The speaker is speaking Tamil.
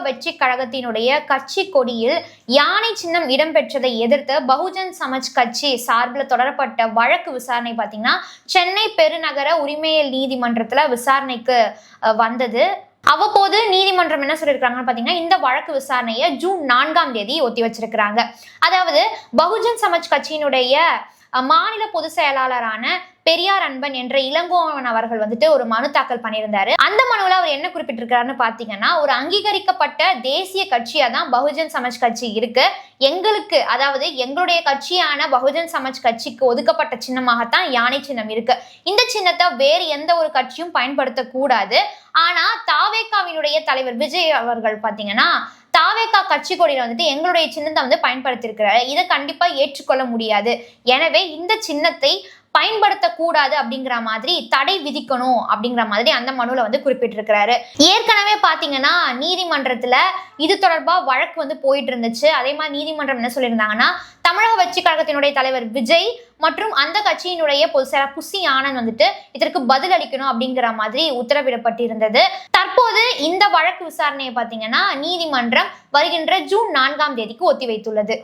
வெற்றி கழகத்தினுடைய கட்சி கொடியில் யானை சின்னம் இடம்பெற்றதை எதிர்த்து பகுஜன் சமாஜ் கட்சி சார்பில் தொடரப்பட்ட வழக்கு விசாரணை பார்த்தீங்கன்னா சென்னை பெருநகர உரிமையியல் நீதிமன்றத்துல விசாரணைக்கு வந்தது. அவ்வப்போது நீதிமன்றம் என்ன சொல்லியிருக்காங்கன்னு பார்த்தீங்கன்னா, இந்த வழக்கு விசாரணையை ஜூன் 4ஆம் தேதி ஒத்தி வச்சிருக்கிறாங்க. அதாவது பகுஜன் சமாஜ் கட்சியினுடைய மாநில பொதுச் செயலாளரான பெரியார் அன்பன் என்ற இளங்கோவன் அவர்கள் ஒரு மனு தாக்கல் பண்ணியிருந்தாரு. அந்த மனுவில் அவர் என்ன குறிப்பிட்டிருக்காருன்னு பார்த்தீங்கன்னா, ஒரு அங்கீகரிக்கப்பட்ட தேசிய கட்சியா தான் பகுஜன் சமாஜ் கட்சி இருக்கு. எங்களுக்கு, அதாவது எங்களுடைய கட்சியான பகுஜன் சமாஜ் கட்சிக்கு ஒதுக்கப்பட்ட சின்னமாகத்தான் யானை சின்னம் இருக்கு. இந்த சின்னத்தை வேறு எந்த ஒரு கட்சியும் பயன்படுத்தக்கூடாது. ஆனா தாவேகாவினுடைய தலைவர் விஜய் அவர்கள் பார்த்தீங்கன்னா, தாவேகா கட்சி கொடியில எங்களுடைய சின்னத்தை பயன்படுத்தியிருக்கிறாரு. இதை கண்டிப்பா ஏற்றுக்கொள்ள முடியாது. எனவே இந்த சின்னத்தை பயன்படுத்தக்கூடாது அப்படிங்கிற மாதிரி தடை விதிக்கணும் அப்படிங்கிற மாதிரி அந்த மனுவில் குறிப்பிட்டிருக்கிறாரு. ஏற்கனவே பார்த்தீங்கன்னா நீதிமன்றத்தில் இது தொடர்பாக வழக்கு போயிட்டு இருந்துச்சு. அதே மாதிரி நீதிமன்றம் என்ன சொல்லியிருந்தாங்கன்னா, தமிழக வெற்றி கழகத்தினுடைய தலைவர் விஜய் மற்றும் அந்த கட்சியினுடைய பொதுச் செயலாளர் புசி ஆனந்த் இதற்கு பதில் அளிக்கணும் அப்படிங்கிற மாதிரி உத்தரவிடப்பட்டிருந்தது. தற்போது இந்த வழக்கு விசாரணையை பார்த்தீங்கன்னா நீதிமன்றம் வருகின்ற ஜூன் 4ஆம் தேதிக்கு ஒத்தி வைத்துள்ளது.